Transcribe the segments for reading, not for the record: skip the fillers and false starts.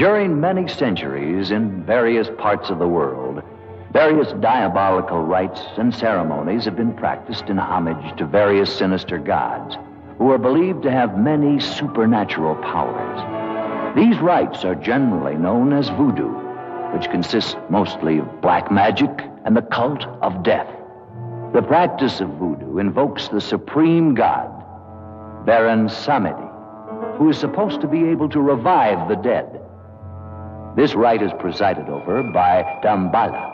During many centuries in various parts of the world, various diabolical rites and ceremonies have been practiced in homage to various sinister gods who are believed to have many supernatural powers. These rites are generally known as voodoo, which consists mostly of black magic and the cult of death. The practice of voodoo invokes the supreme god, Baron Samedi, who is supposed to be able to revive the dead. This rite is presided over by Damballa,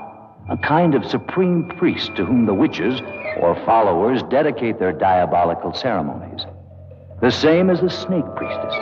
a kind of supreme priest to whom the witches or followers dedicate their diabolical ceremonies. The same as the snake priestess.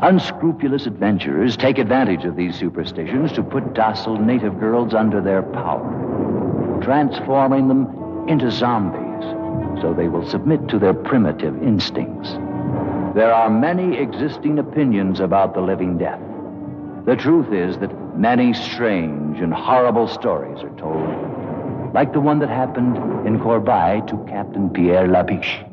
Unscrupulous adventurers take advantage of these superstitions to put docile native girls under their power, transforming them into zombies so they will submit to their primitive instincts. There are many existing opinions about the living death. The truth is that many strange and horrible stories are told, like the one that happened in Corbeil to Captain Pierre Labiche.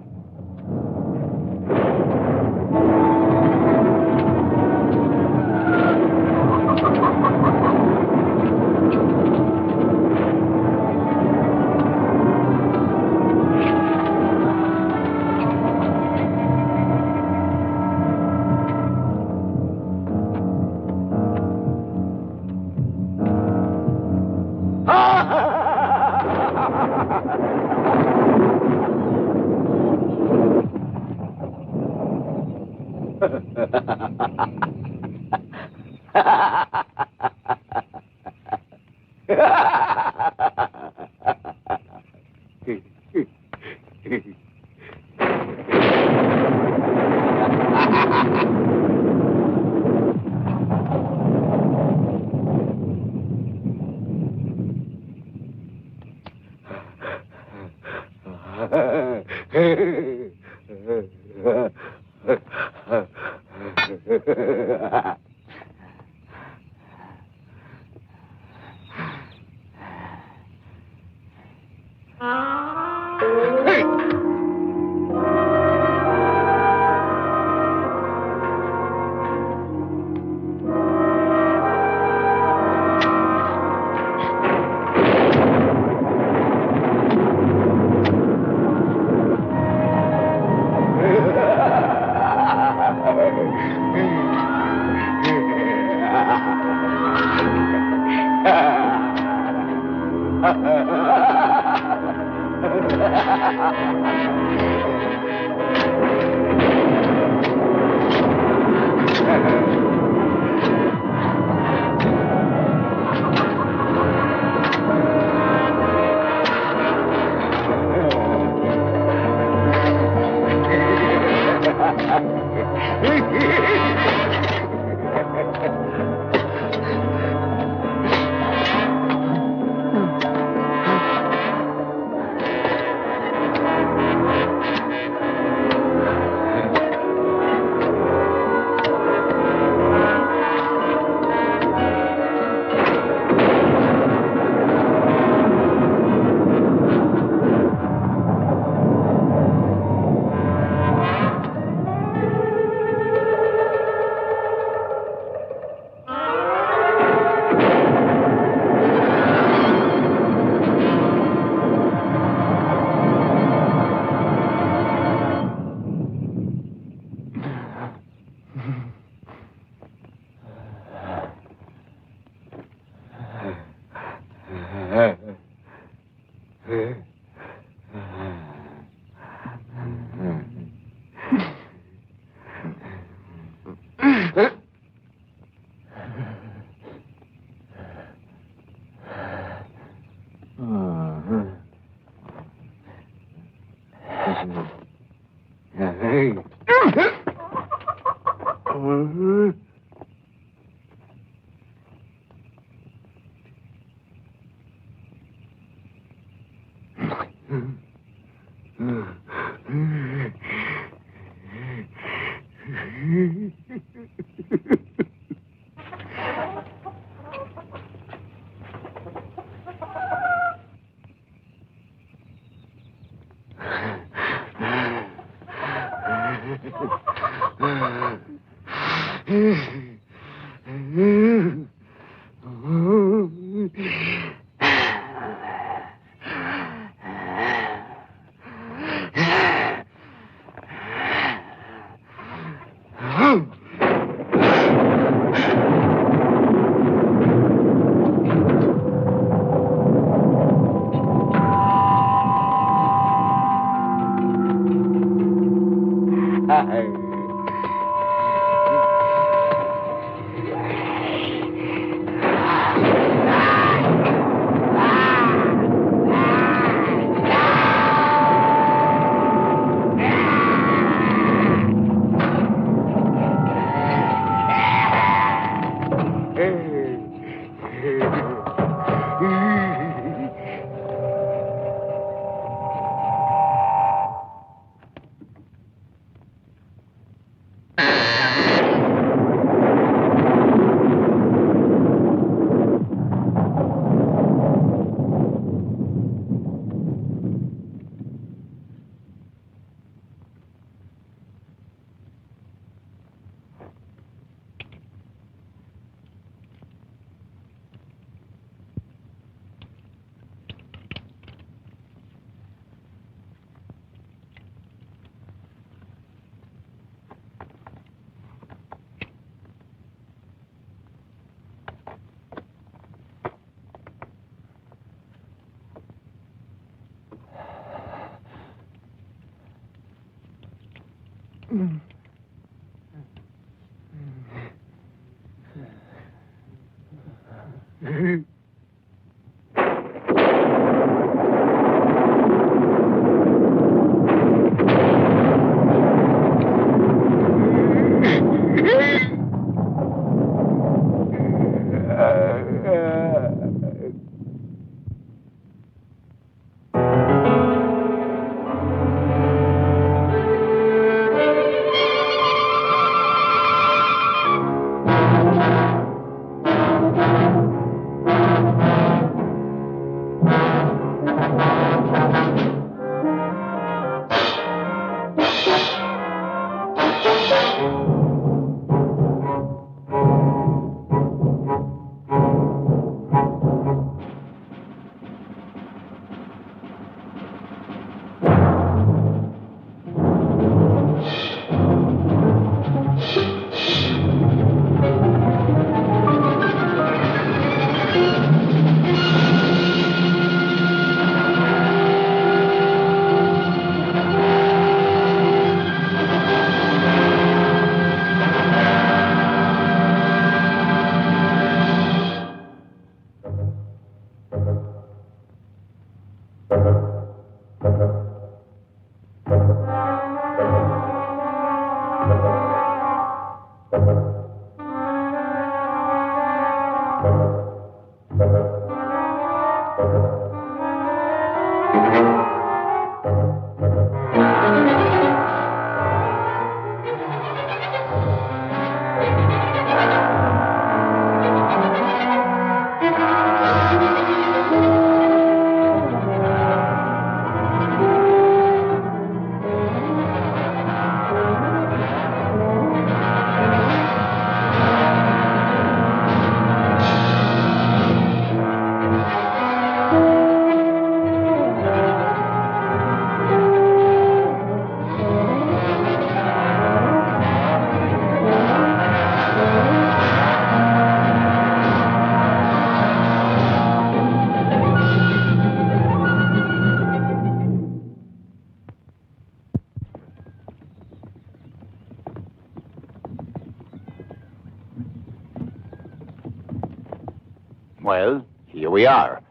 Well, here we are.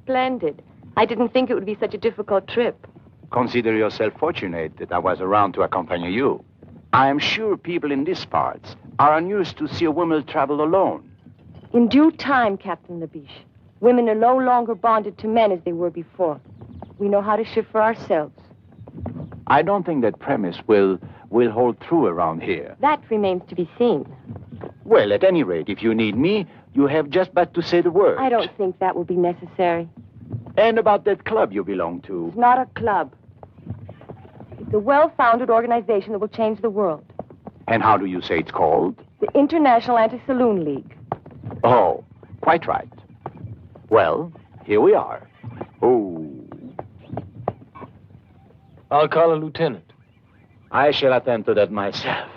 Splendid. I didn't think it would be such a difficult trip. Consider yourself fortunate that I was around to accompany you. I am sure people in these parts are unused to see a woman travel alone. In due time, Captain Labiche. Women are no longer bonded to men as they were before. We know how to shift for ourselves. I don't think that premise will hold true around here. That remains to be seen. Well, at any rate, if you need me, you have just but to say the word. I don't think that will be necessary. And about that club you belong to. It's not a club. It's It's a well-founded organization that will change the world. And how do you say it's called? The International Anti-Saloon League. Oh, quite right. Well, here we are. Oh. I'll call a lieutenant. I shall attend to that myself.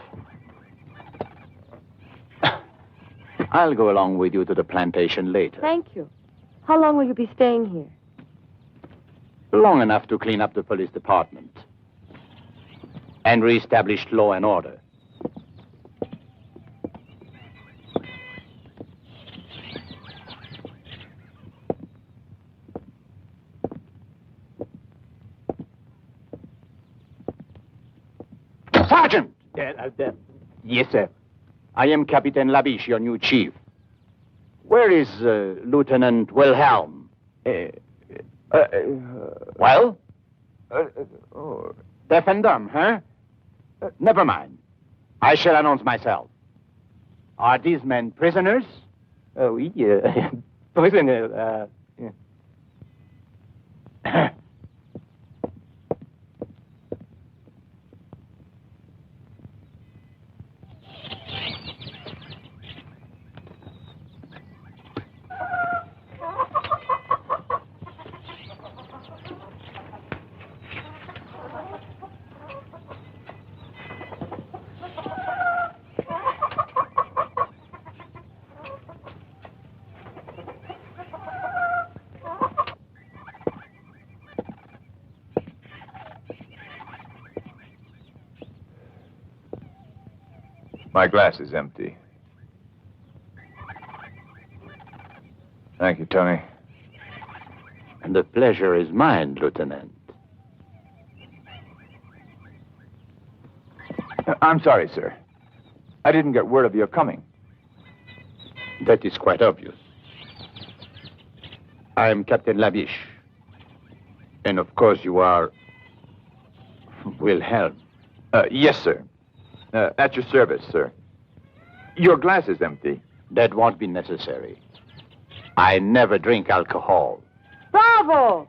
I'll go along with you to the plantation later. Thank you. How long will you be staying here? Long enough to clean up the police department and reestablish law and order. Sergeant! Yes, sir. I am Captain Labiche, your new chief. Where is Lieutenant Wilhelm? Well? Deaf and dumb, huh? Never mind. I shall announce myself. Are these men prisoners? Oui, prisoner, My glass is empty. Thank you, Tony. And the pleasure is mine, Lieutenant. I'm sorry, sir. I didn't get word of your coming. That is quite obvious. I am Captain Labiche. And of course you are Wilhelm. Yes, sir. At your service, sir. Your glass is empty. That won't be necessary. I never drink alcohol. Bravo!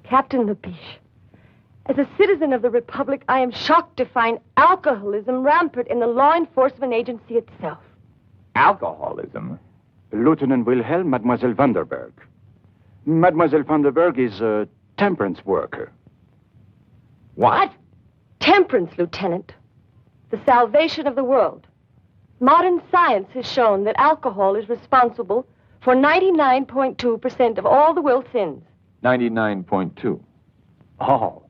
Captain Labiche, as a citizen of the Republic, I am shocked to find alcoholism rampant in the law enforcement agency itself. Alcoholism? Lieutenant Wilhelm, Mademoiselle Vanderberg. Mademoiselle Vanderberg is a temperance worker. What? Temperance, Lieutenant. The salvation of the world. Modern science has shown that alcohol is responsible for 99.2% of all the will sins. 99.2. Oh,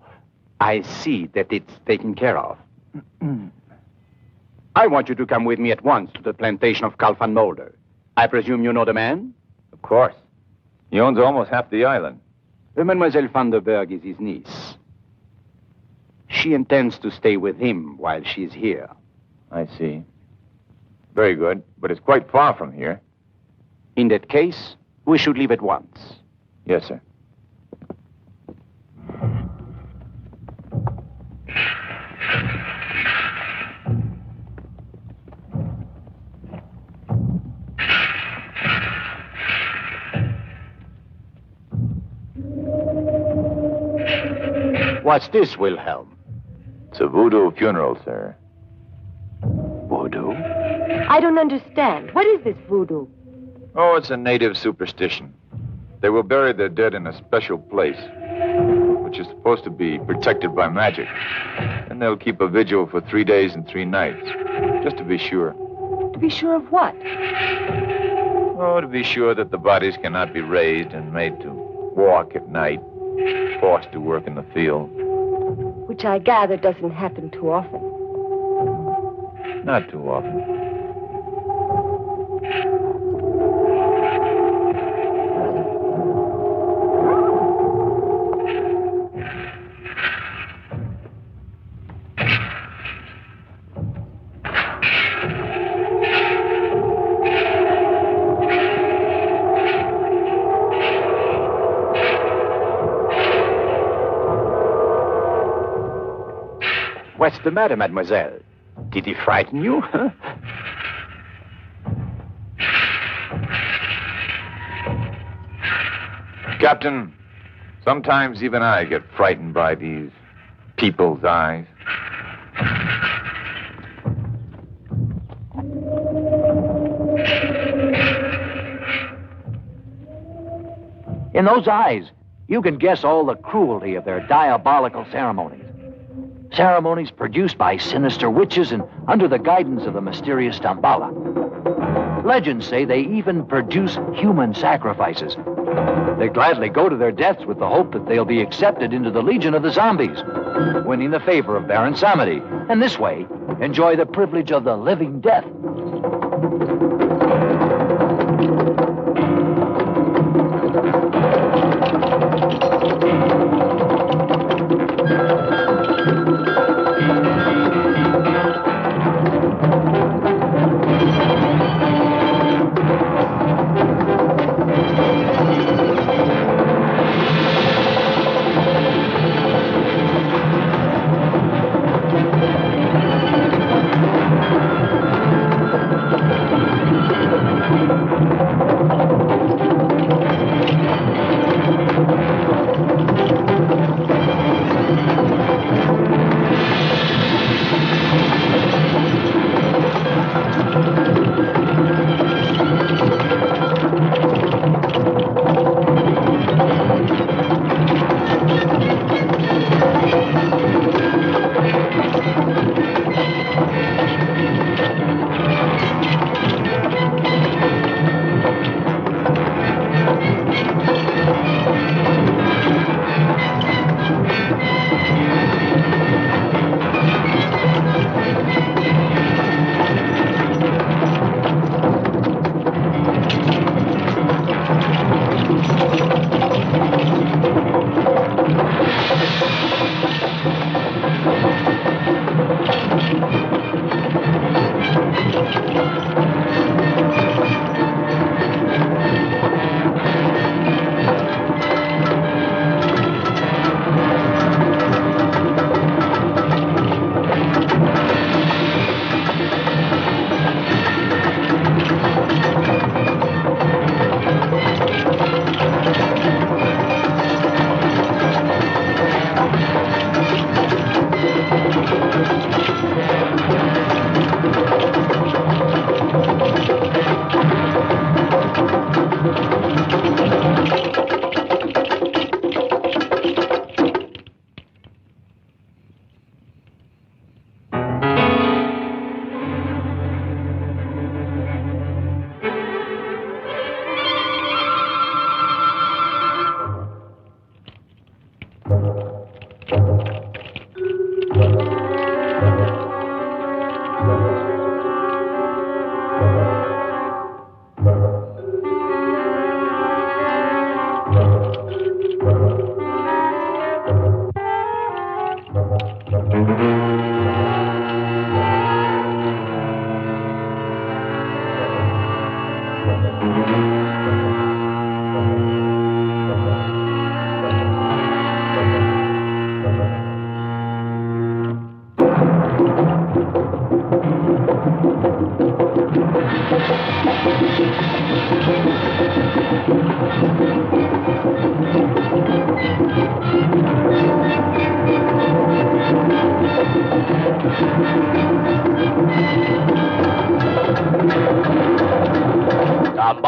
I see that it's taken care of. I want you to come with me at once to the plantation of Carl van Mulder. I presume you know the man? Of course. He owns almost half the island. Mademoiselle Vanderberg is his niece. She intends to stay with him while she's here. I see. Very good, but it's quite far from here. In that case, we should leave at once. Yes, sir. What's this, Wilhelm? It's a voodoo funeral, sir. Voodoo? I don't understand. What is this voodoo? Oh, it's a native superstition. They will bury their dead in a special place, which is supposed to be protected by magic. And they'll keep a vigil for 3 days and 3 nights, just to be sure. To be sure of what? Oh, to be sure that the bodies cannot be raised and made to walk at night, forced to work in the field. Which I gather doesn't happen too often. Not too often. What's the matter, mademoiselle? Did he frighten you? Captain, sometimes even I get frightened by these people's eyes. In those eyes, you can guess all the cruelty of their diabolical ceremonies. Ceremonies produced by sinister witches and under the guidance of the mysterious Damballa. Legends say they even produce human sacrifices. They gladly go to their deaths with the hope that they'll be accepted into the legion of the zombies, winning the favor of Baron Samedi, and this way enjoy the privilege of the living death.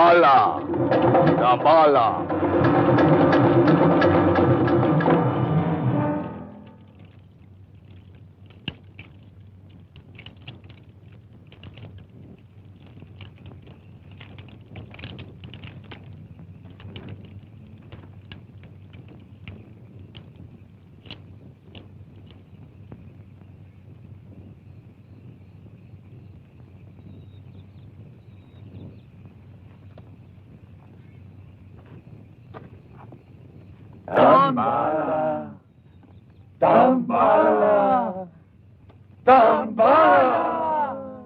Damballa! Damballa! Damballa! Damballa! Damballa!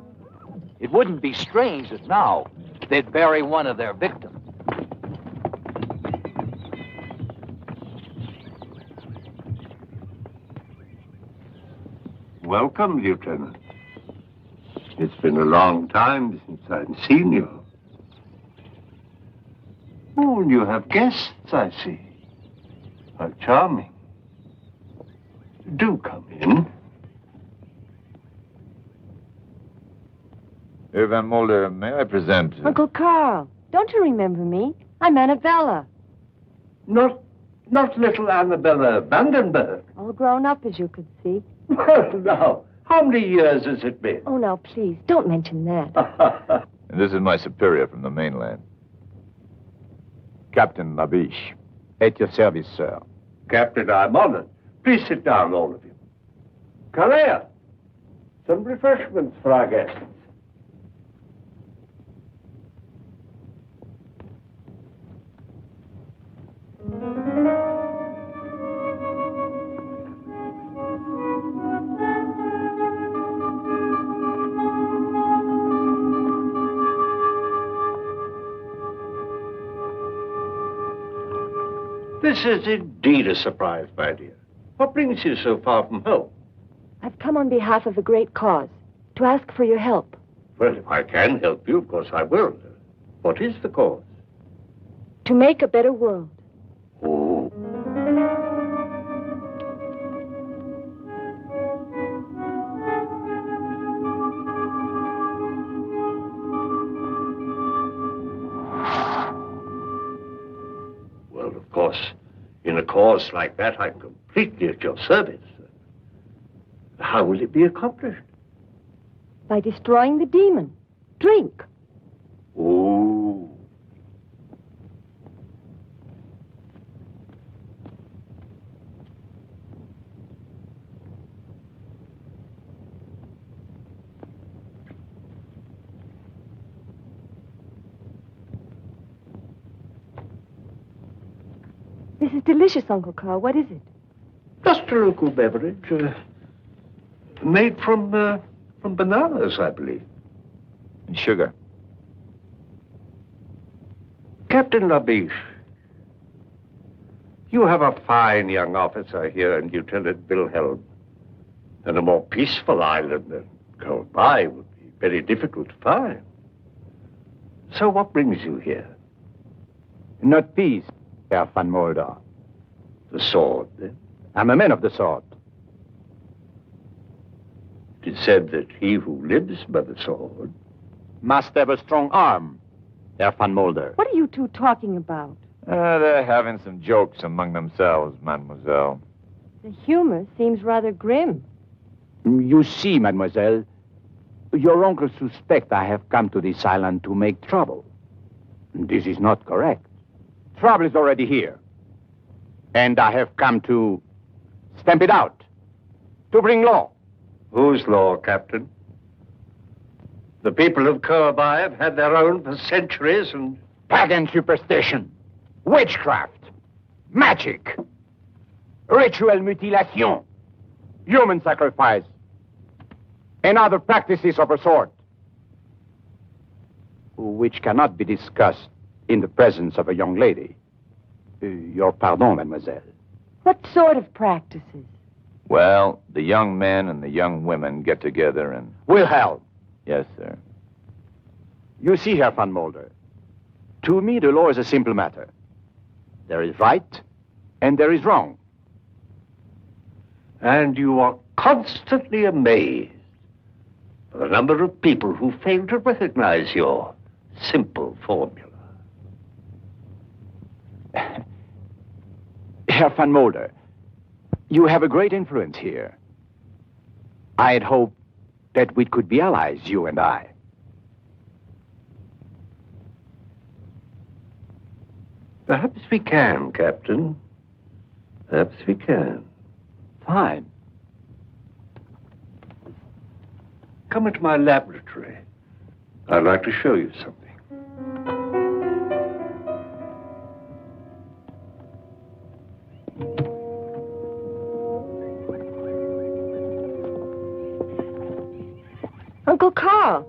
It wouldn't be strange if now they'd bury one of their victims. welcome, Lieutenant. It's been a long time since I've seen you. Oh, and you have guests, I see. How charming. Do come in. Herr Van Mulder, may I present... Uncle Carl, don't you remember me? I'm Annabella. Not little Annabella Vandenberg. All grown up, as you could see. Well, now, how many years has it been? Oh, now, please, don't mention that. And this is my superior from the mainland. Captain Labiche. At your service, sir. Captain, I'm honored. Please sit down, all of you. Kalea, some refreshments for our guests. This is indeed a surprise, my dear. What brings you so far from home? I've come on behalf of a great cause, to ask for your help. Well, if I can help you, of course I will. What is the cause? To make a better world. Oh. Well, of course, in a cause like that, I'm completely at your service. How will it be accomplished? By destroying the demon. Drink. Oh. This is delicious, Uncle Carl. What is it? Just a local beverage, made from bananas, I believe. And sugar. Captain Labiche, you have a fine young officer here in Lieutenant Wilhelm, and a more peaceful island than Colby would be very difficult to find. So what brings you here? Not peace, Herr Van Mulder. The sword, then? I'm a man of the sword. It is said that he who lives by the sword Must have a strong arm, Herr Van Mulder. What are you two talking about? They're having some jokes among themselves, mademoiselle. The humor seems rather grim. You see, mademoiselle, your uncle suspects I have come to this island to make trouble. This is not correct. Trouble is already here. And I have come to stamp it out, to bring law. Whose law, Captain? The people of Colby have had their own for centuries, and Pagan superstition, witchcraft, magic, ritual mutilation, human sacrifice, and other practices of a sort, which cannot be discussed in the presence of a young lady. Your pardon, mademoiselle. What sort of practices? Well, the young men and the young women get together and... Wilhelm, Yes, sir. you see, Herr Van Mulder, to me the law is a simple matter. There is right and there is wrong. and you are constantly amazed by the number of people who fail to recognize your simple formula. Herr Van Mulder, you have a great influence here. I had hoped that we could be allies, you and I. Perhaps we can, Captain. Perhaps we can. Fine. Come into my laboratory. I'd like to show you something. Uncle Carl,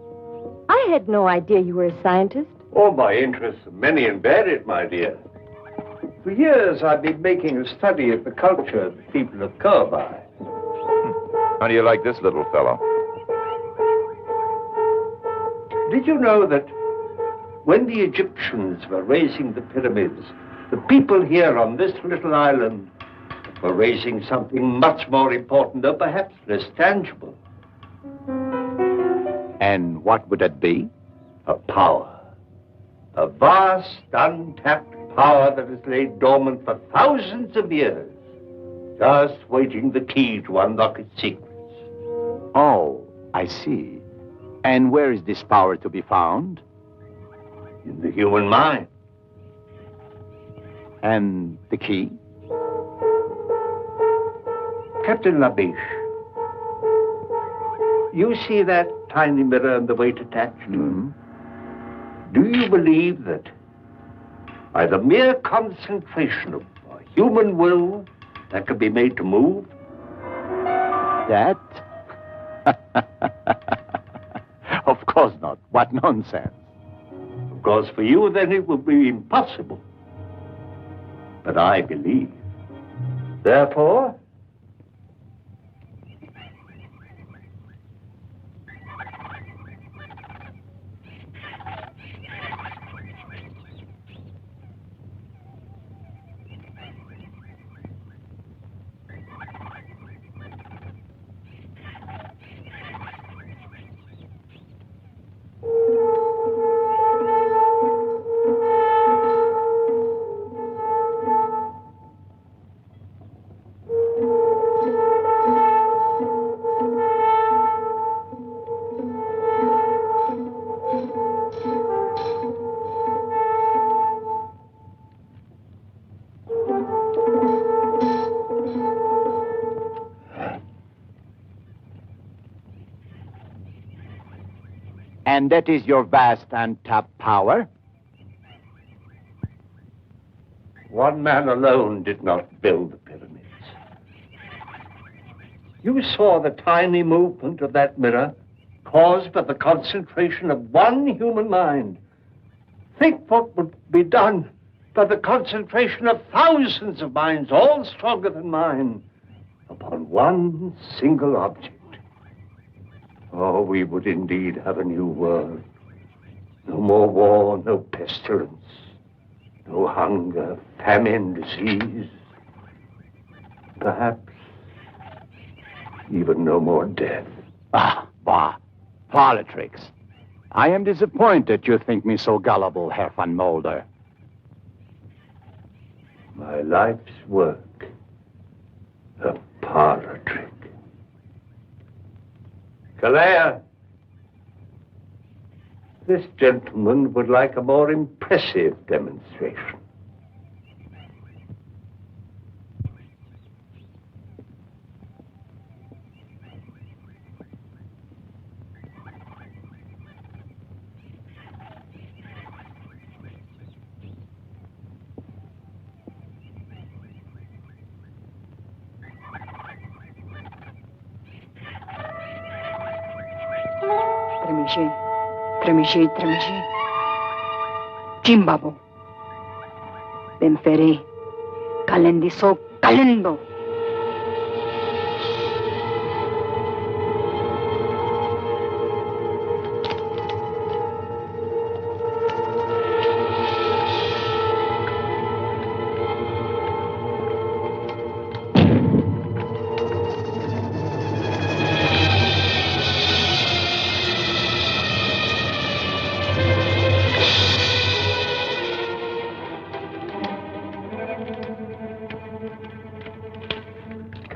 I had no idea you were a scientist. Oh, my interests are many and varied, my dear. For years, I've been making a study of the culture of the people of Colby. How do you like this little fellow? Did you know that when the Egyptians were raising the pyramids, the people here on this little island were raising something much more important, or perhaps less tangible? And what would that be? A power. A vast, untapped power that has laid dormant for thousands of years, just waiting the key to unlock its secrets. Oh, I see. And where is this power to be found? In the human mind. And the key? Captain Labiche, you see that tiny mirror and the weight attached to it? Do you believe that by the mere concentration of a human will that can be made to move? That? Of course not. What nonsense. Of course, for you, then it would be impossible. But I believe. Therefore, And that is your vast untapped power? one man alone did not build the pyramids. You saw the tiny movement of that mirror caused by the concentration of one human mind. Think what would be done by the concentration of thousands of minds, all stronger than mine, upon one single object. Oh, we would indeed have a new world. No more war, no pestilence, no hunger, famine, disease. Perhaps even no more death. Ah, bah. Politics. I am disappointed you think me so gullible, Herr van Mulder. My life's work, a parlor trick. Calais, this gentleman would like a more impressive demonstration. Tremigi. Jimbabo. Benfere. Calendiso calendo.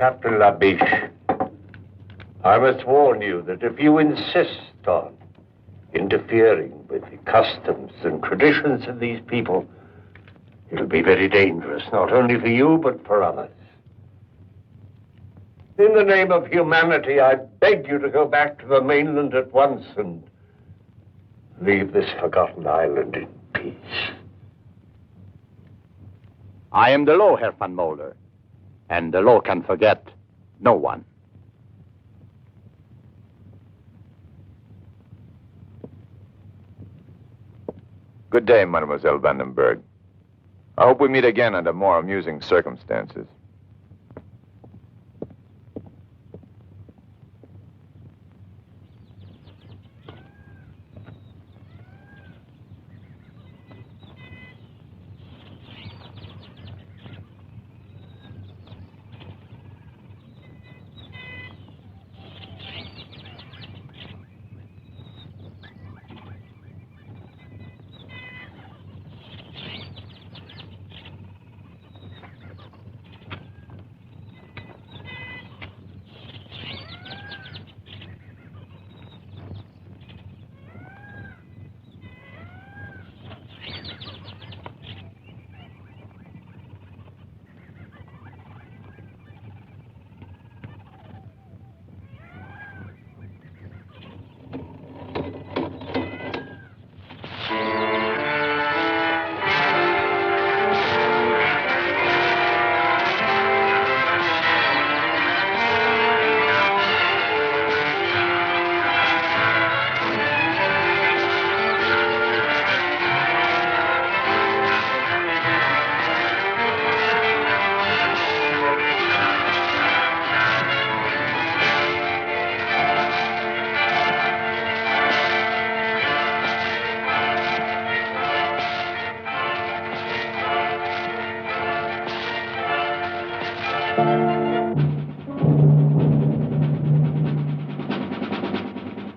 Captain Labiche, I must warn you that if you insist on interfering with the customs and traditions of these people, it'll be very dangerous, not only for you, but for others. In the name of humanity, I beg you to go back to the mainland at once and leave this forgotten island in peace. I am the law, Herr van Mulder. And the law can forget no one. Good day, Mademoiselle Vandenberg. I hope we meet again under more amusing circumstances.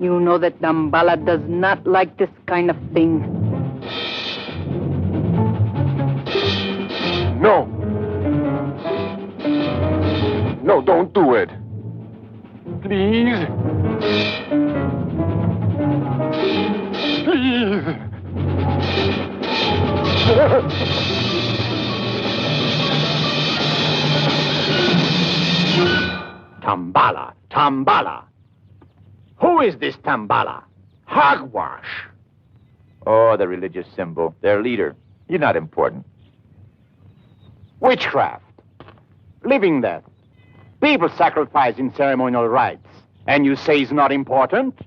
You know that Dambala does not like this kind of thing. No! No, don't do it. Please. Please. Tambala, Tambala. Who is this Tambala? Hogwash. Oh, the religious symbol. Their leader. You're not important. Witchcraft. Living death. People sacrifice in ceremonial rites. And you say it's not important?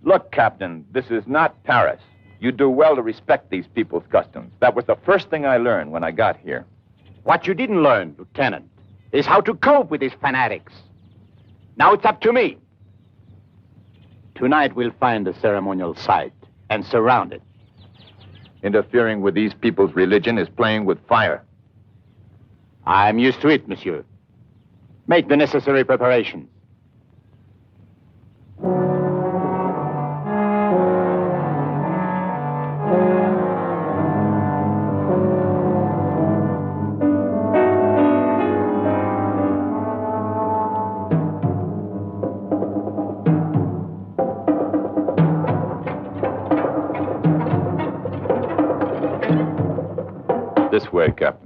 Look, Captain, this is not Paris. You do well to respect these people's customs. That was the first thing I learned when I got here. What you didn't learn, Lieutenant, is how to cope with these fanatics. Now it's up to me. Tonight we'll find the ceremonial site and surround it. Interfering with these people's religion is playing with fire. I'm used to it, monsieur. Make the necessary preparations. This way, Captain.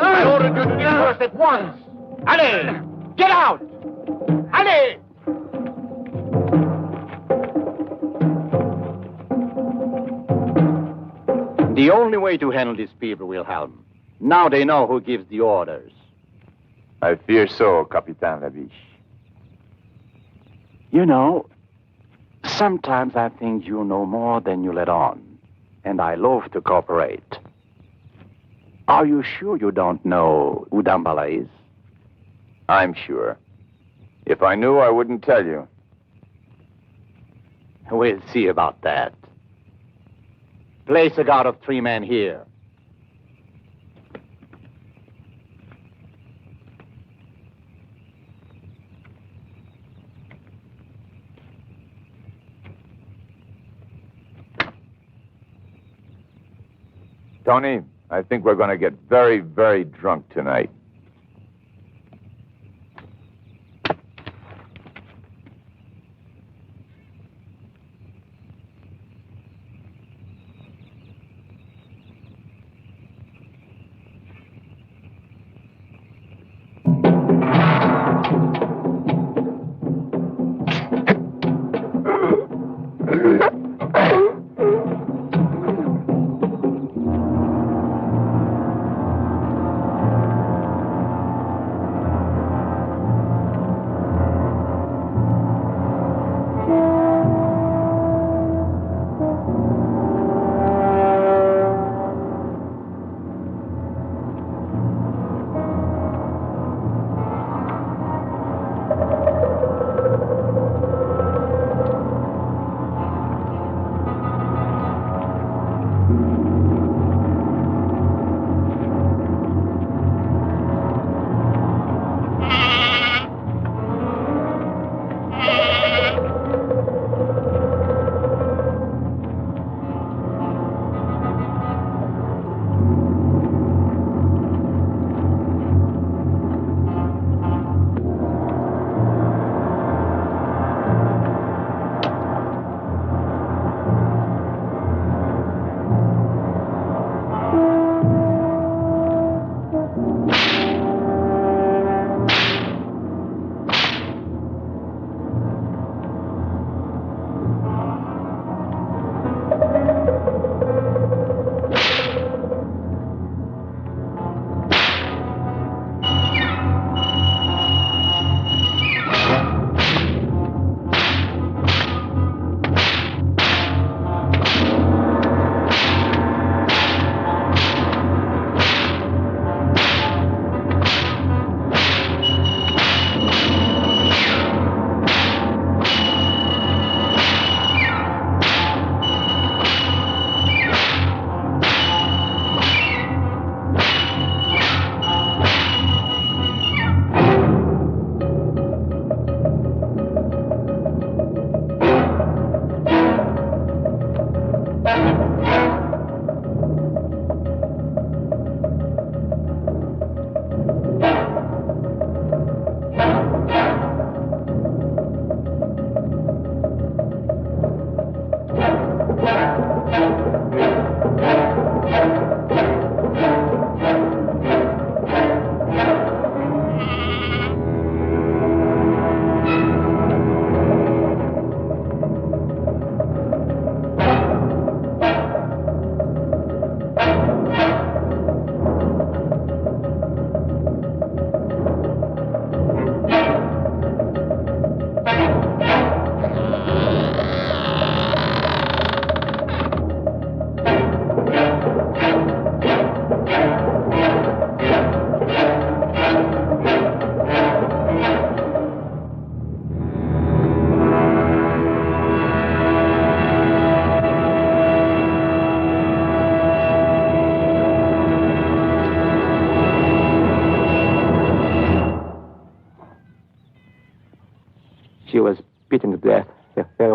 I ordered you to disperse at once. Allez, get out! Allez! The only way to handle these people, Wilhelm. Now they know who gives the orders. I fear so, Capitan Labiche. You know, sometimes I think you know more than you let on. And I love to cooperate. Are you sure you don't know who Dambala is? I'm sure. If I knew, I wouldn't tell you. We'll see about that. Place a guard of 3 men here. Tony, I think we're going to get very, very drunk tonight.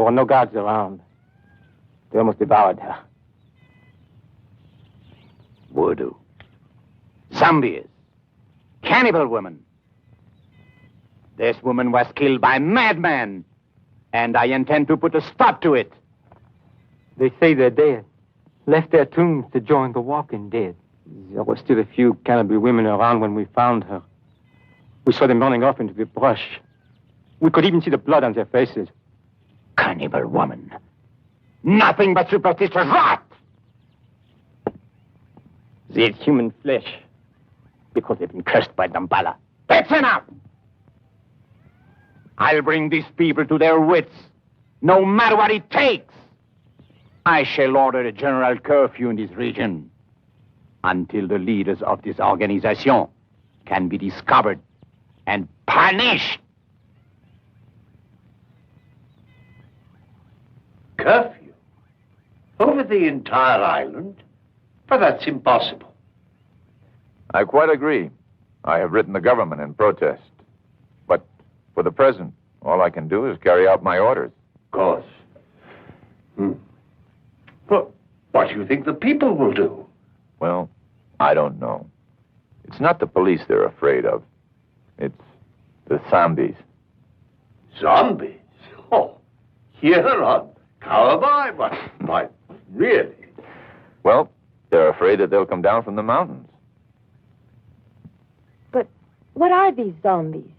were no guards around. They almost devoured her. Voodoo. Zombies. Cannibal woman. This woman was killed by madmen, and I intend to put a stop to it. They say they're dead. Left their tombs to join the walking dead. There were still a few cannibal women around when we found her. We saw them running off into the brush. We could even see the blood on their faces. Cannibal woman. Nothing but superstitious rot! They ate human flesh because they've been cursed by Damballa. That's enough! I'll bring these people to their wits, no matter what it takes. I shall order a general curfew in this region until the leaders of this organization can be discovered and punished. Curfew? Over the entire island? But that's impossible. I quite agree. I have written the government in protest. But for the present, all I can do is carry out my orders. Of course. But what do you think the people will do? Well, I don't know. It's not the police they're afraid of. It's the zombies. Zombies? Oh, here on Cowabye, but really? Well, they're afraid that they'll come down from the mountains. But what are these zombies?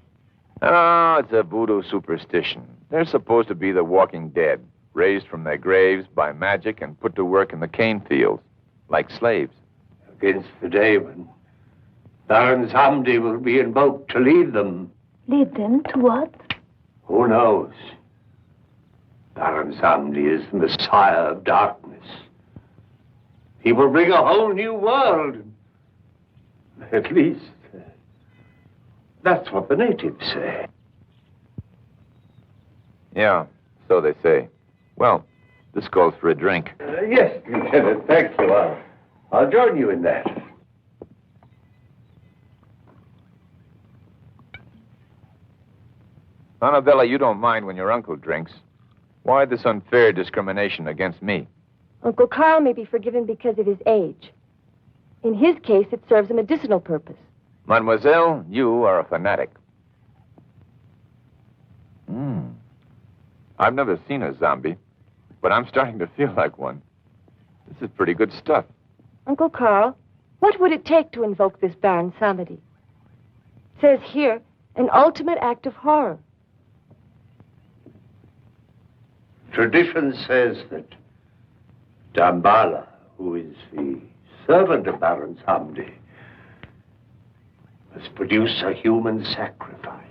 Oh, it's a voodoo superstition. They're supposed to be the walking dead, raised from their graves by magic and put to work in the cane fields, like slaves. Against the day when Baron Samdi will be invoked to lead them. Lead them to what? Who knows? Baron Samdi is the Messiah of darkness. He will bring a whole new world. At least, that's what the natives say. Yeah, so they say. Well, this calls for a drink. Yes, Lieutenant, thank you. I'll join you in that. Annabella, you don't mind when your uncle drinks. Why this unfair discrimination against me? Uncle Carl may be forgiven because of his age. In his case, it serves a medicinal purpose. Mademoiselle, you are a fanatic. I've never seen a zombie, but I'm starting to feel like one. This is pretty good stuff. Uncle Carl, what would it take to invoke this Baron Samedi? It says here, an ultimate act of horror. Tradition says that Damballa, who is the servant of Baron Samdi, must produce a human sacrifice.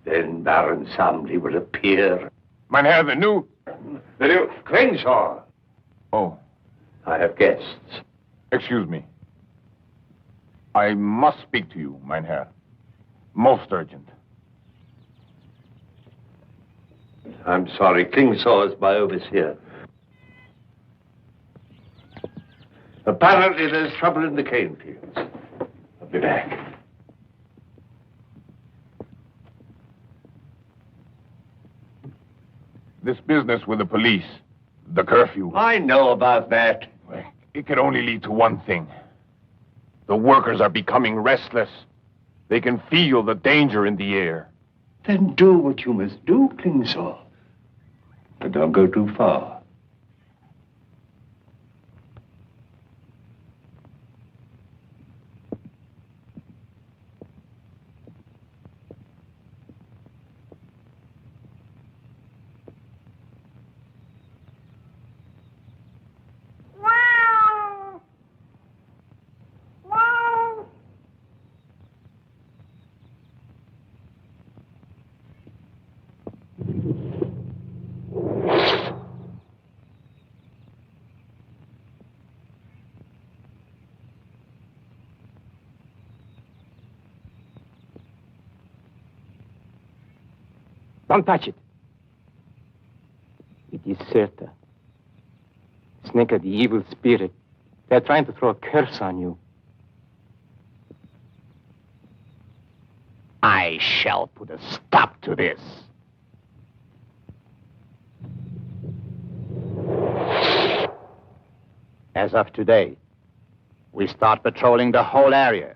Then Baron Samdi will appear. Mein Herr, the new... The new Crenshaw. Oh, I have guests. Excuse me. I must speak to you, mein Herr. Most urgent. I'm sorry, Klingsaw is my overseer. Apparently there's trouble in the cane fields. I'll be back. This business with the police, the curfew, I know about that. it can only lead to one thing. The workers are becoming restless. They can feel the danger in the air. Then do what you must do, Klingsaw. But don't go too far. Don't touch it. It is Serta. Snake of the evil spirit. They're trying to throw a curse on you. I shall put a stop to this. As of today, we start patrolling the whole area.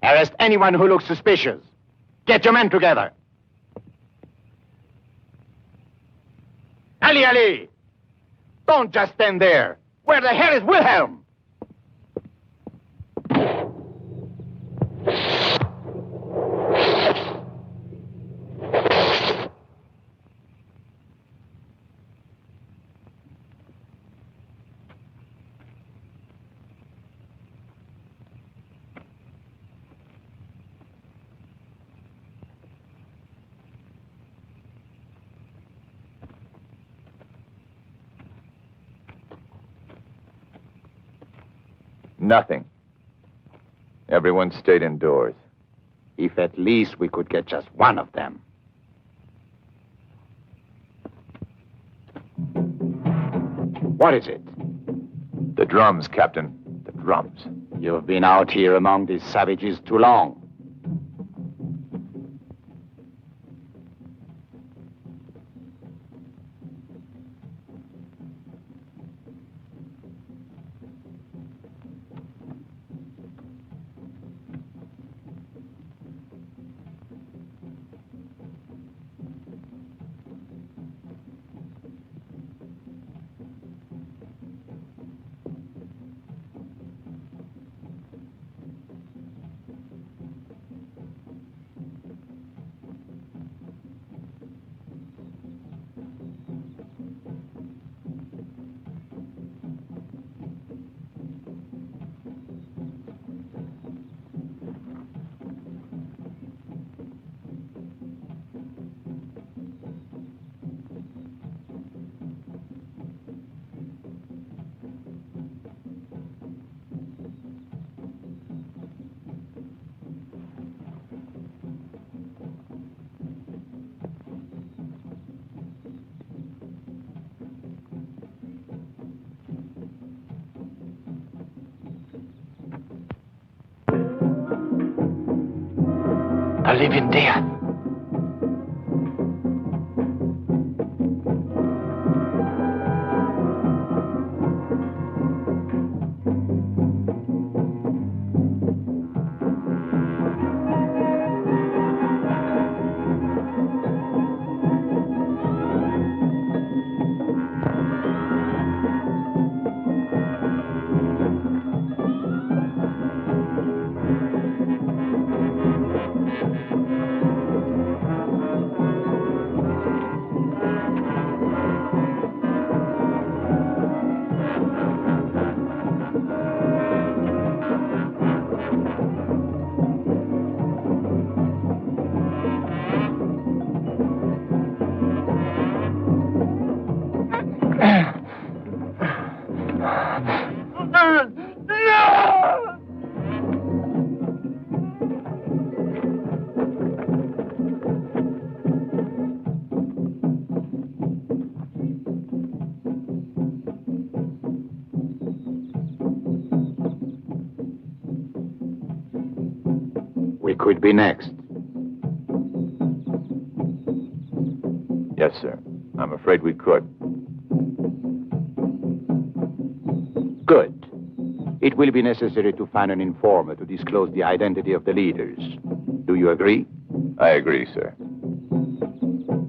Arrest anyone who looks suspicious. Get your men together. Ali! Don't just stand there. Where the hell is Wilhelm? Nothing. Everyone stayed indoors. If at least we could get just one of them. What is it? The drums, Captain. The drums. You've been out here among these savages too long. A living death. We could be next. Yes, sir. I'm afraid we could. Good. It will be necessary to find an informer to disclose the identity of the leaders. Do you agree? I agree, sir.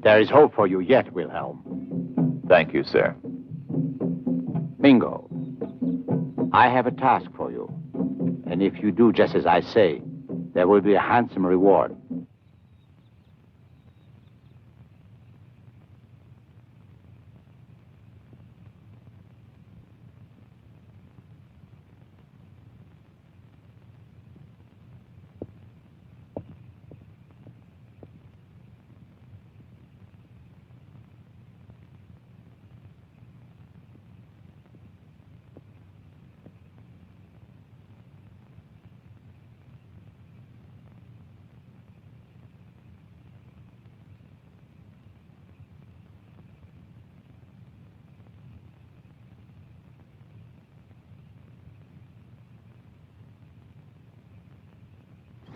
There is hope for you yet, Wilhelm. Thank you, sir. Mingo, I have a task for you. And if you do just as I say, there will be a handsome reward.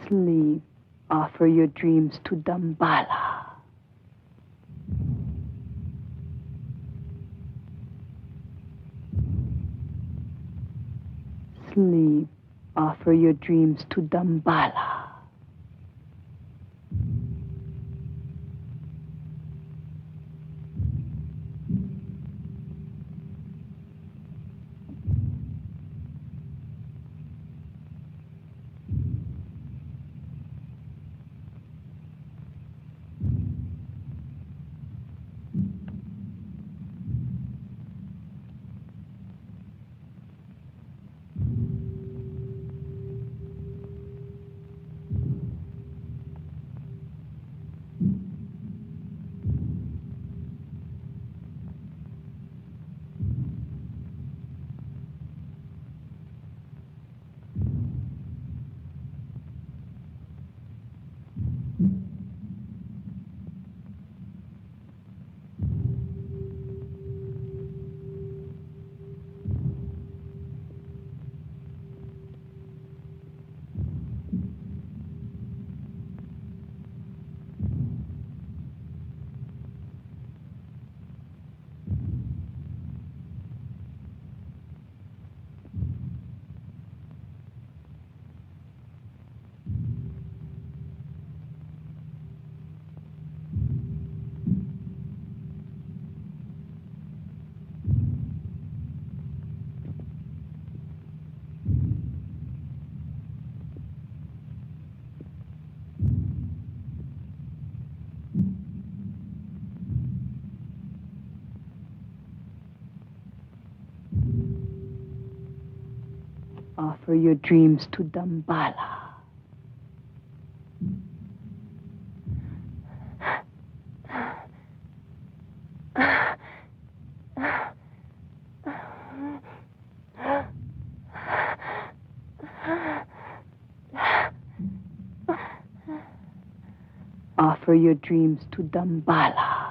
Sleep. Offer your dreams to Dambala. Sleep. Offer your dreams to Dambala. Offer your dreams to Dambala. Offer your dreams to Dambala.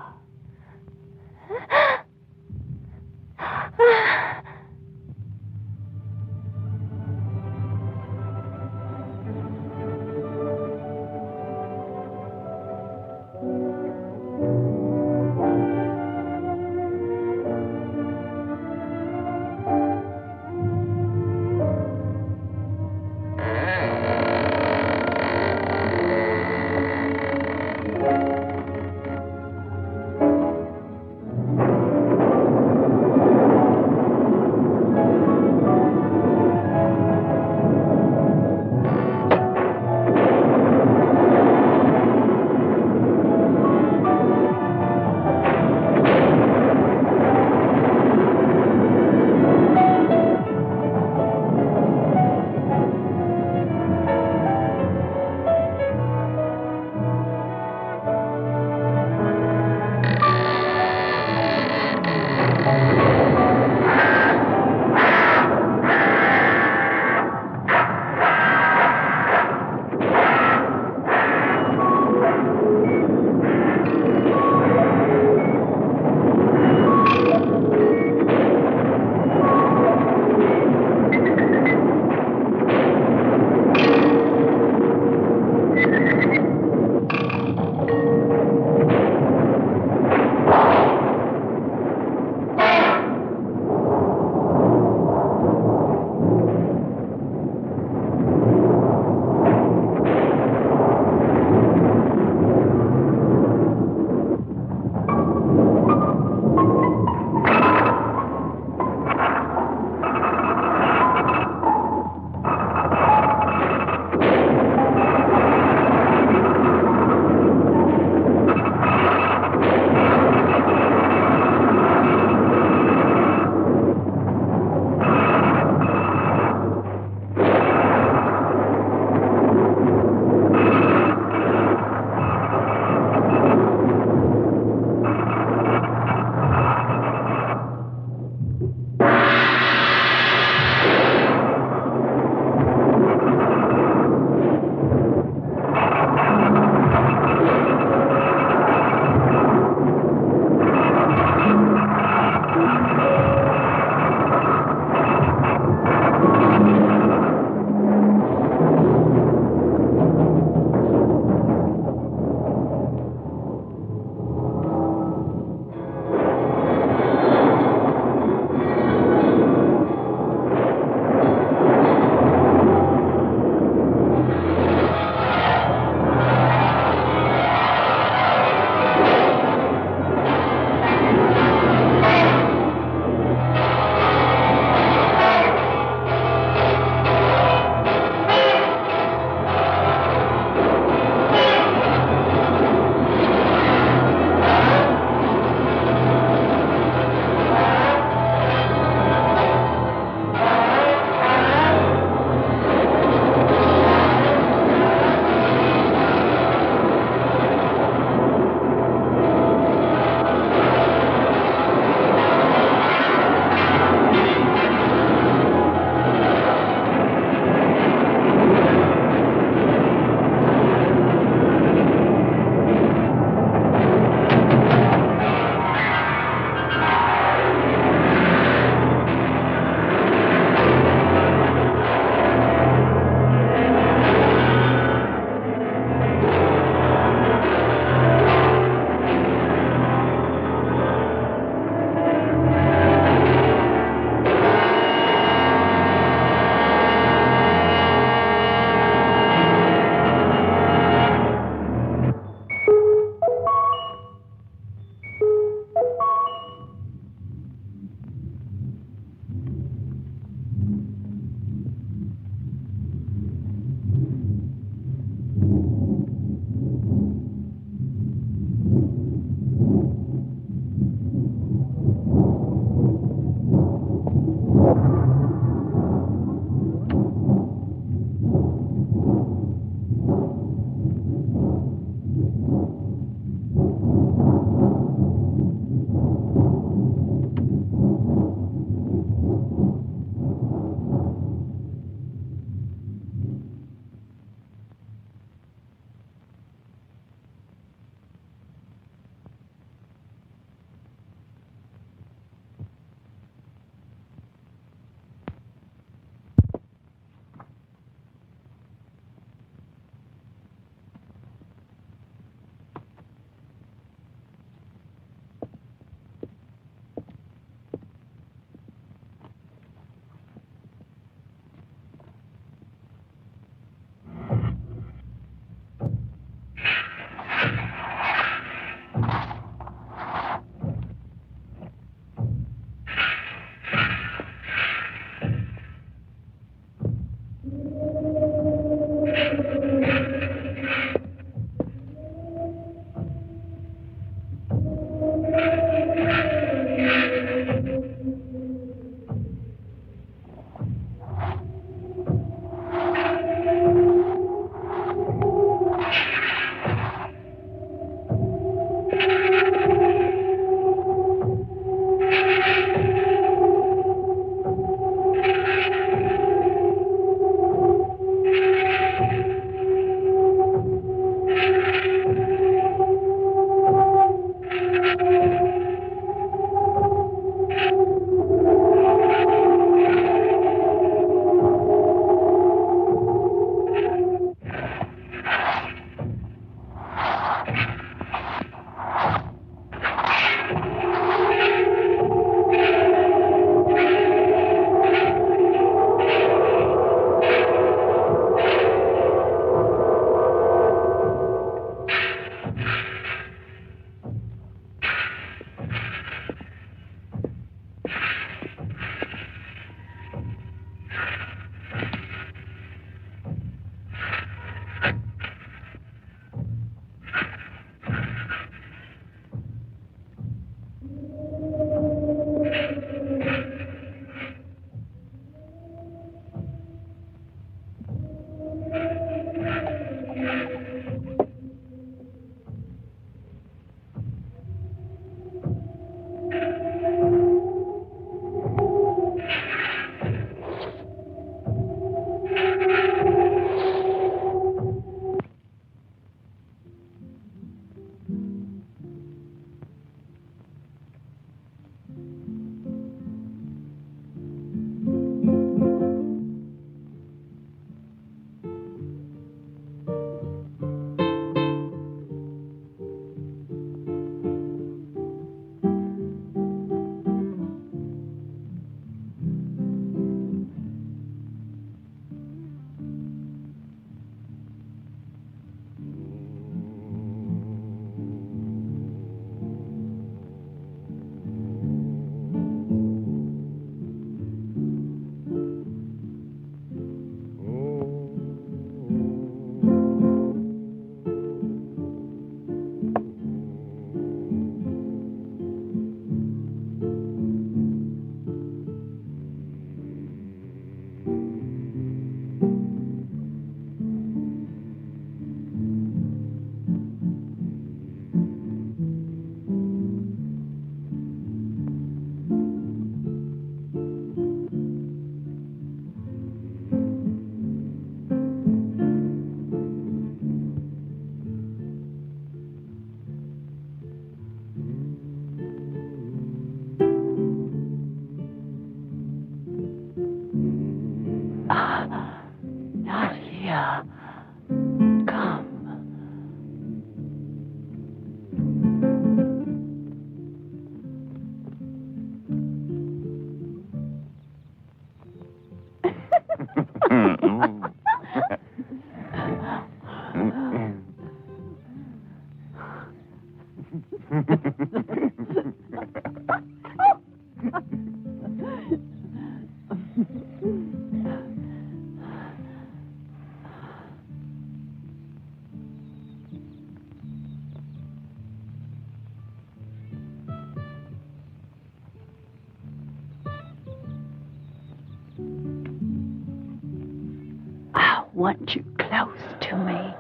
want you close to me.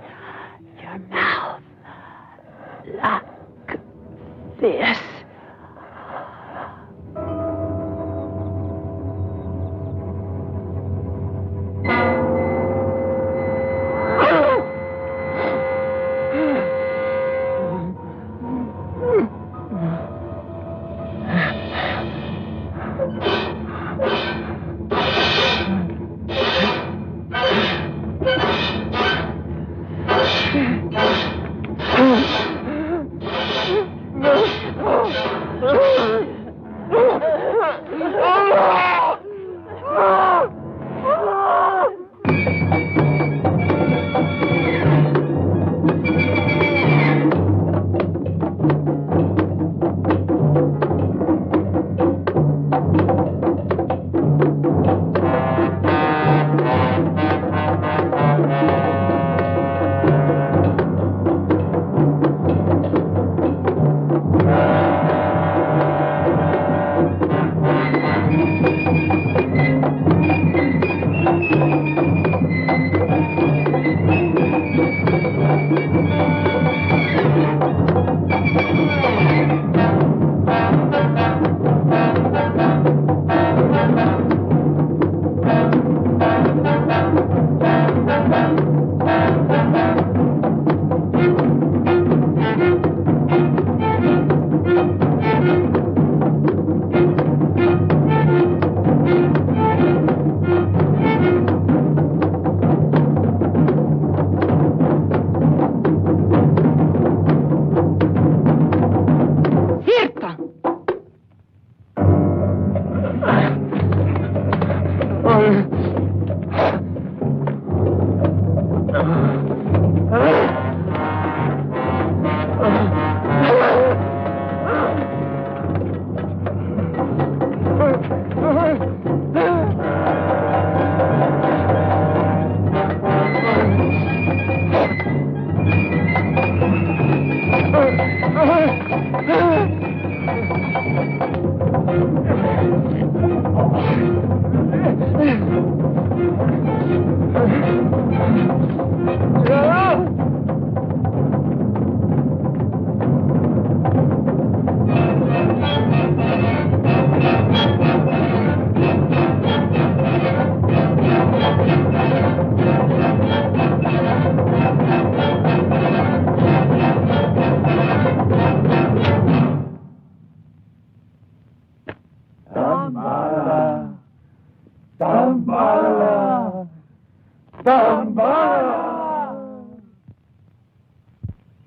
Your mouth. Like this.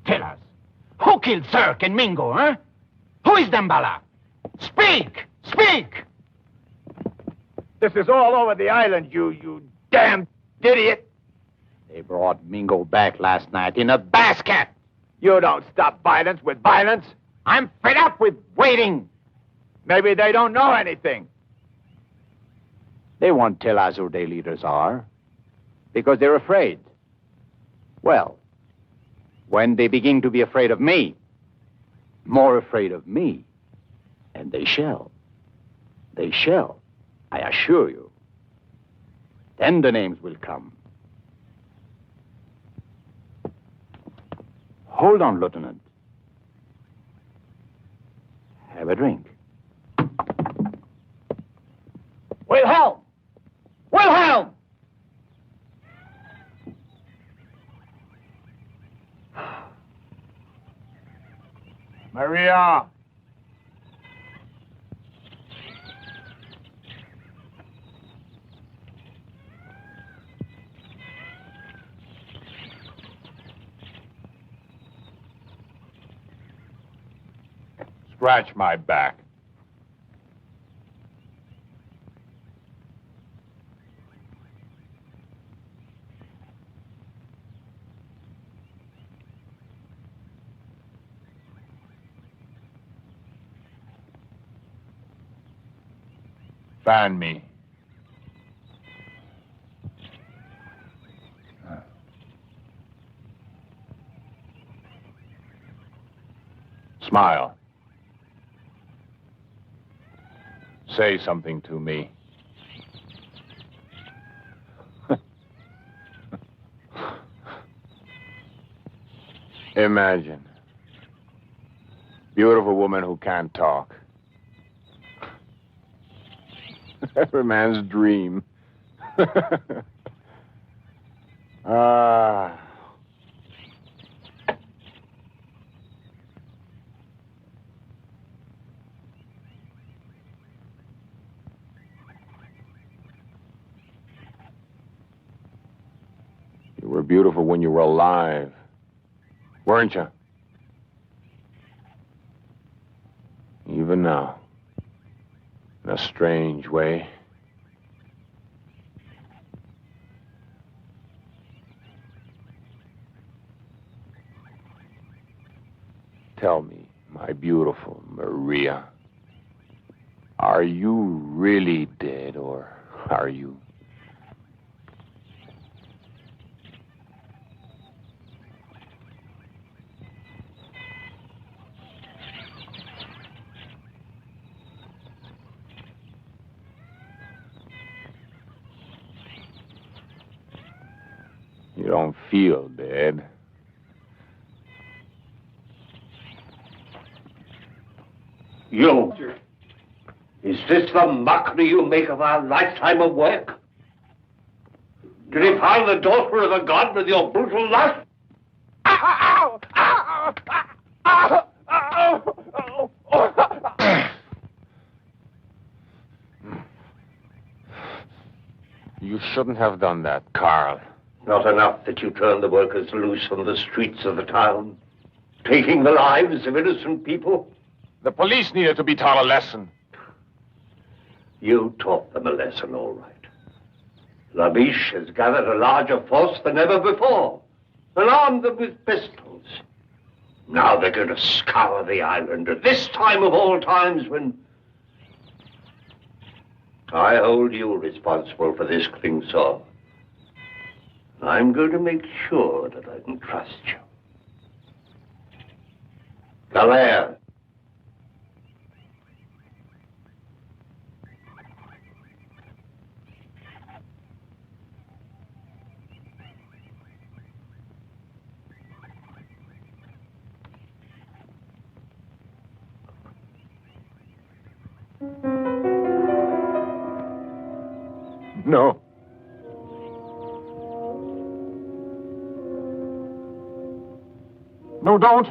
Tell us, who killed Cirque and Mingo, huh? Who is Dambala? Speak! Speak! This is all over the island, you damn idiot. They brought Mingo back last night in a basket. You don't stop violence with violence. I'm fed up with waiting. Maybe they don't know anything. They won't tell us who their leaders are because they're afraid. Well, when they begin to be afraid of me, more afraid of me, and they shall, I assure you, then the names will come. Hold on, Lieutenant. Have a drink. Wilhelm! Wilhelm! Maria! Scratch my back. Fan me. Smile. Say something to me. Imagine. Beautiful woman who can't talk. Every man's dream. Ah. You were beautiful when you were alive, weren't you? Even now, in a strange way. Tell me, my beautiful Maria, are you really dead, or are you? You don't feel dead. You! Is this the mockery you make of our lifetime of work? Did he find the daughter of a god with your brutal lust? Ow! Ow! Ow! Ow! Ow! You shouldn't have done that, Carl. Not enough that you turned the workers loose from the streets of the town, taking the lives of innocent people? The police needed to be taught a lesson. You taught them a lesson, all right. Labiche has gathered a larger force than ever before and armed them with pistols. Now they're going to scour the island at this time of all times when I hold you responsible for this thing, sir. I'm going to make sure that I can trust you. Galère. No. No, don't.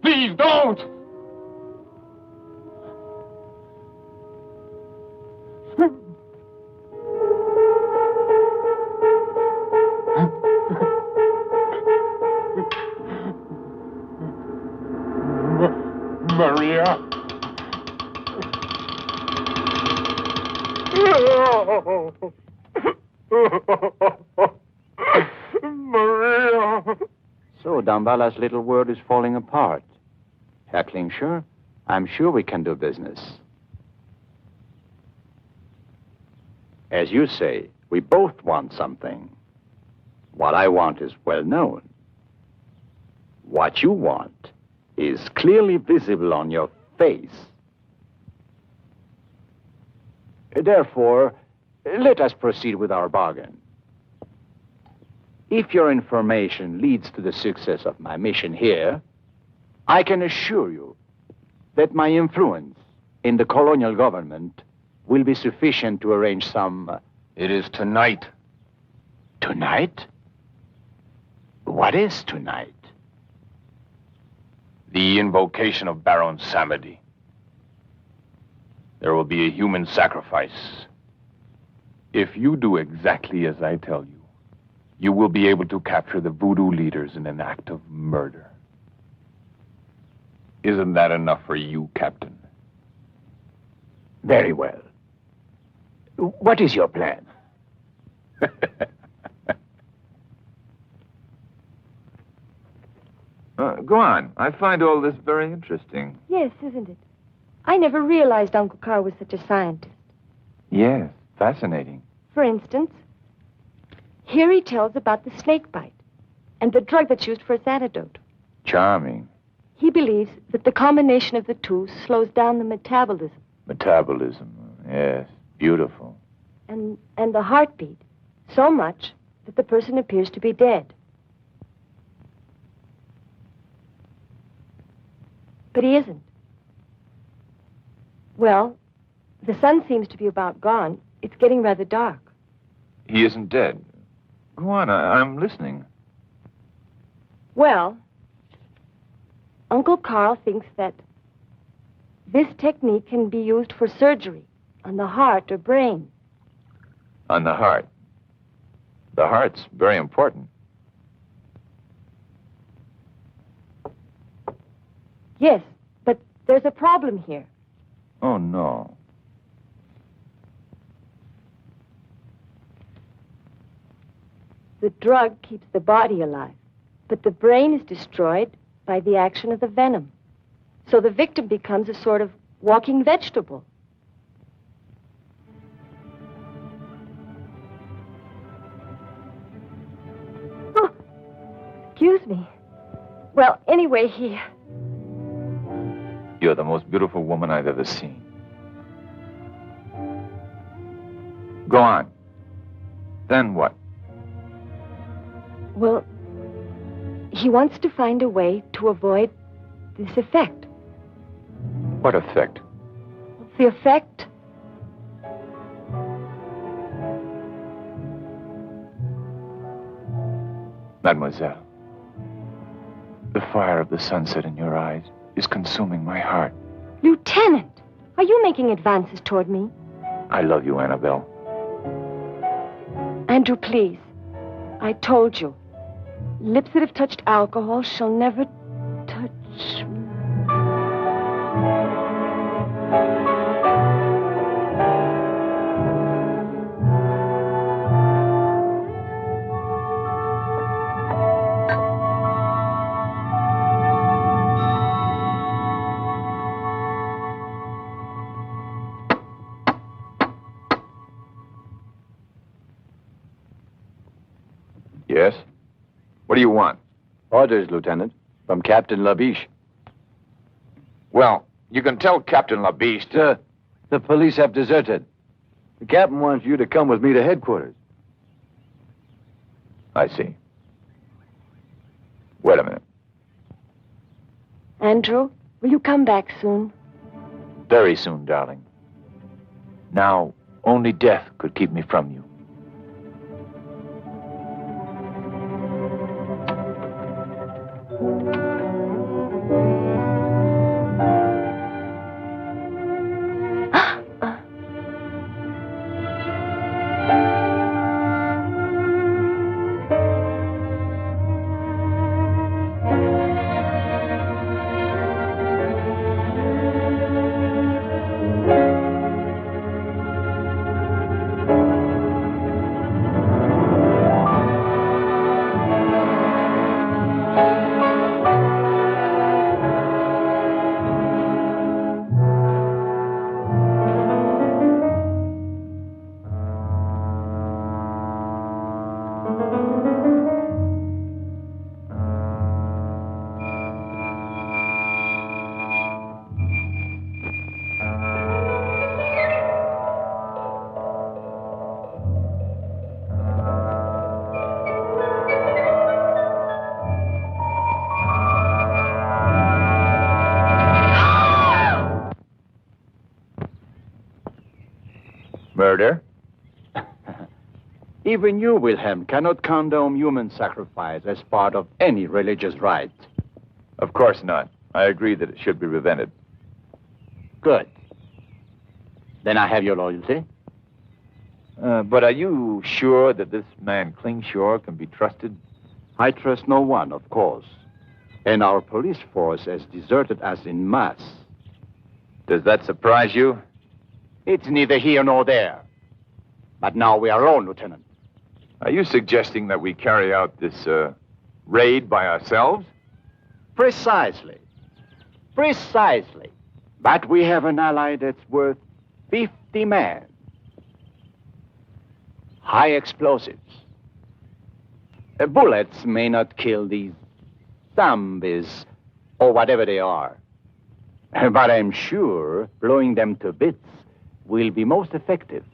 Please, don't. Maria. Maria. So Dambala's little world is falling apart. Herr Klingscher, I'm sure we can do business. As you say, we both want something. What I want is well known. What you want is clearly visible on your face. Therefore, let us proceed with our bargain. If your information leads to the success of my mission here, I can assure you that my influence in the colonial government will be sufficient to arrange some... It is tonight. Tonight? What is tonight? The invocation of Baron Samedi. There will be a human sacrifice. If you do exactly as I tell you, you will be able to capture the voodoo leaders in an act of murder. Isn't that enough for you, Captain? Very well. What is your plan? Go on. I find all this very interesting. Yes, isn't it? I never realized Uncle Carl was such a scientist. Yes, fascinating. For instance, here he tells about the snake bite and the drug that's used for its antidote. Charming. He believes that the combination of the two slows down the metabolism. Metabolism. Yes, beautiful. And the heartbeat, so much that the person appears to be dead. But he isn't. Well, the sun seems to be about gone. It's getting rather dark. He isn't dead. Go on, I'm listening. Well, Uncle Carl thinks that this technique can be used for surgery on the heart or brain. On the heart. The heart's very important. Yes, but there's a problem here. Oh, no. The drug keeps the body alive, but the brain is destroyed by the action of the venom. So the victim becomes a sort of walking vegetable. Oh, excuse me. Well, anyway, You're the most beautiful woman I've ever seen. Go on. Then what? Well, he wants to find a way to avoid this effect. What effect? The effect? Mademoiselle, the fire of the sunset in your eyes is consuming my heart. Lieutenant, are you making advances toward me? I love you, Annabelle. Andrew, please. I told you. Lips that have touched alcohol shall never touch me. Yes? What do you want? Orders, Lieutenant, from Captain Labiche. Well, you can tell Captain Labiche to... Sir, the police have deserted. The captain wants you to come with me to headquarters. I see. Wait a minute. Andrew, will you come back soon? Very soon, darling. Now, only death could keep me from you. Murder? Even you, Wilhelm, cannot condone human sacrifice as part of any religious rite. Of course not. I agree that it should be prevented. Good. Then I have your loyalty. But are you sure that this man Klingshore can be trusted? I trust no one, of course. And our police force has deserted us en masse. Does that surprise you? It's neither here nor there. But now we are alone, Lieutenant. Are you suggesting that we carry out this, raid by ourselves? Precisely. Precisely. But we have an ally that's worth 50 men. High explosives. Bullets may not kill these zombies or whatever they are. But I'm sure blowing them to bits will be most effective.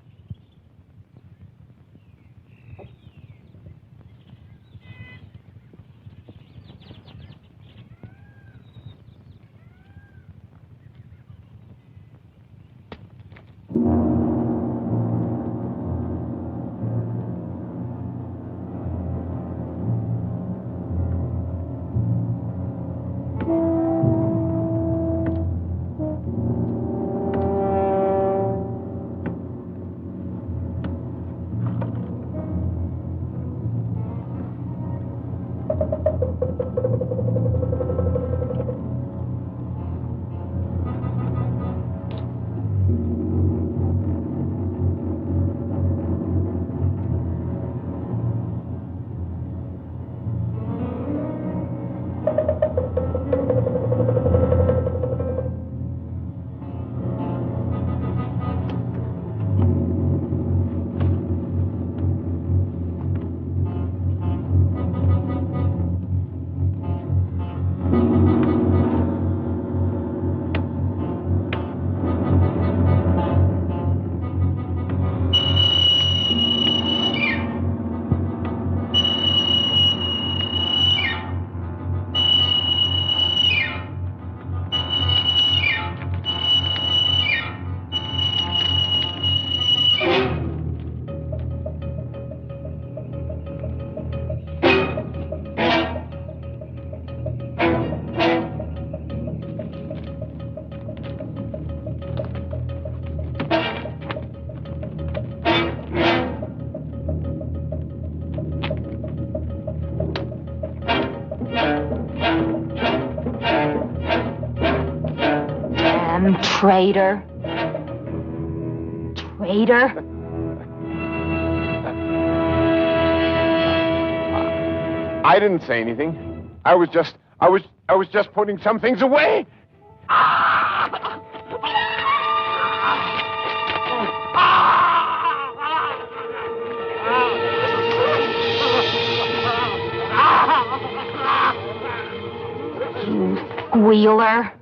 Traitor. Traitor. I didn't say anything. I was just putting some things away. You squealer.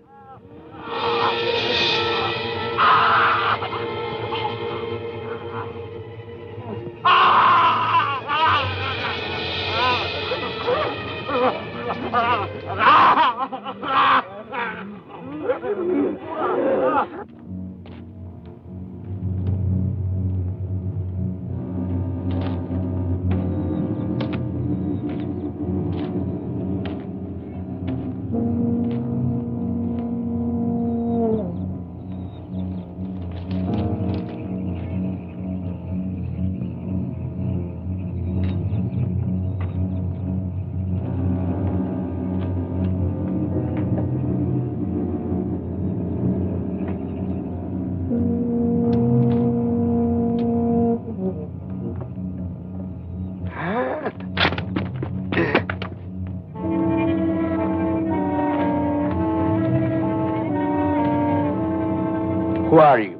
Who are you?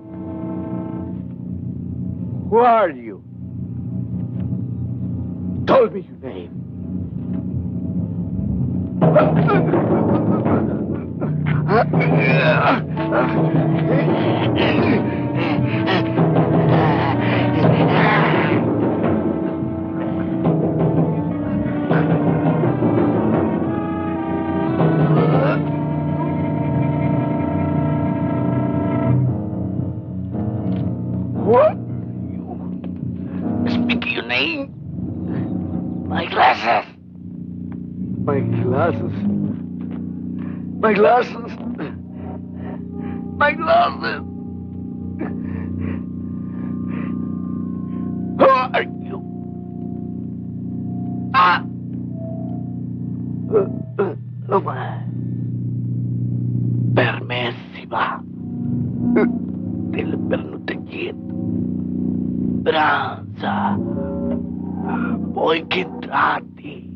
Who are you? Tell me your name. What? Speak your name. My glasses. My glasses. My glasses. My glasses. Who are you? Ah! Permessiva del pernutegit. Branza. Poi che tratti.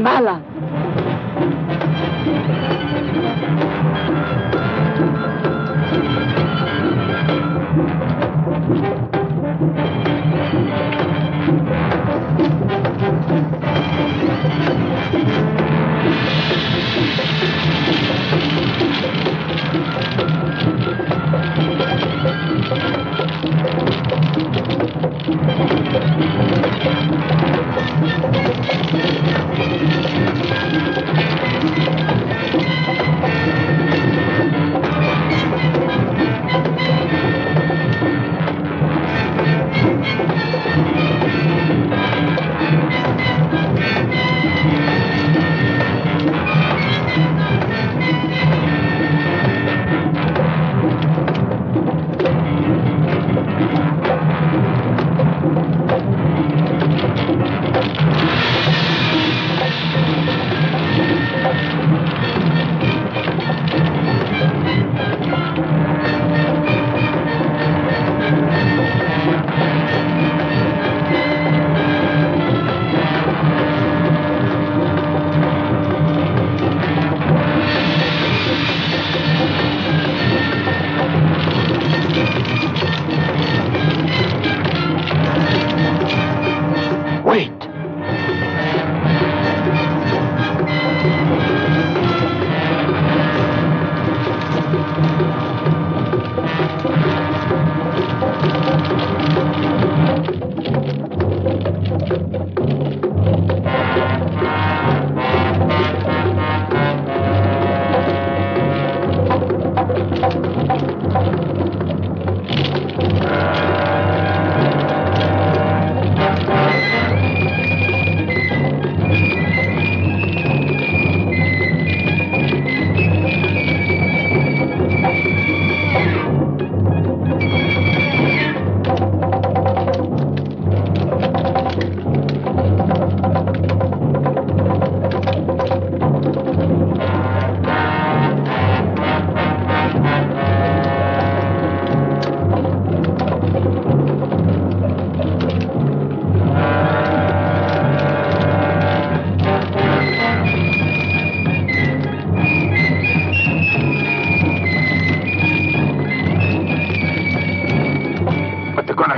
Gambala.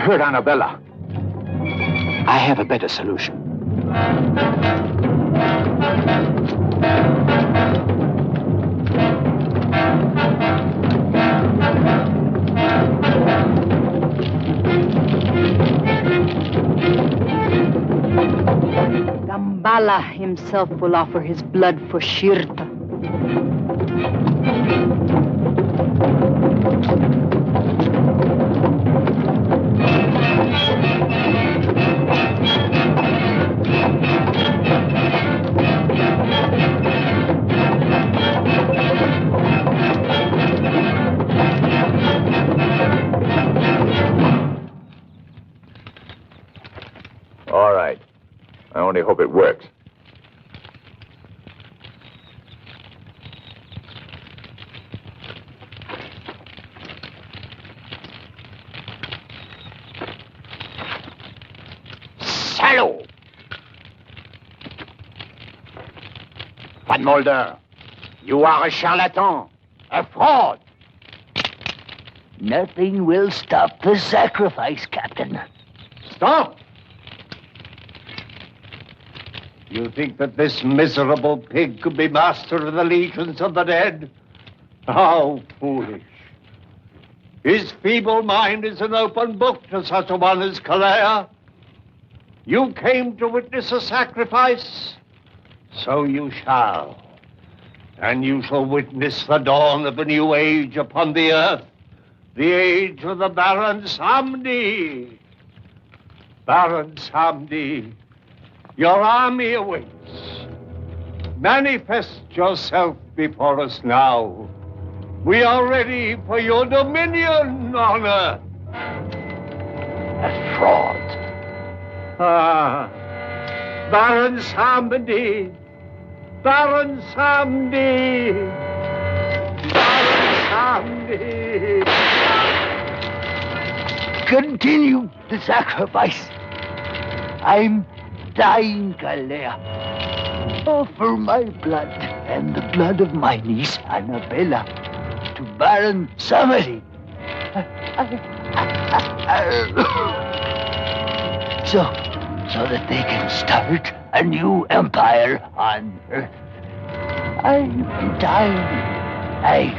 Hurt Annabella. I have a better solution. Gambala himself will offer his blood for Shirta. All right. I only hope it works. Salaud! Van Mulder, you are a charlatan, a fraud. Nothing will stop the sacrifice, Captain. Stop! You think that this miserable pig could be master of the legions of the dead? How foolish. His feeble mind is an open book to such a one as Calais. You came to witness a sacrifice, so you shall. And you shall witness the dawn of a new age upon the earth, the age of the Baron Samedi. Baron Samedi, your army awaits. Manifest yourself before us now. We are ready for your dominion on earth. A fraud. Ah, Baron Samedi. Baron Samedi. Baron Samedi. Continue the sacrifice. I'm dying, Calais. offer my blood and the blood of my niece Annabella to Baron Summerly. So that they can start a new empire on Earth. I'm dying. I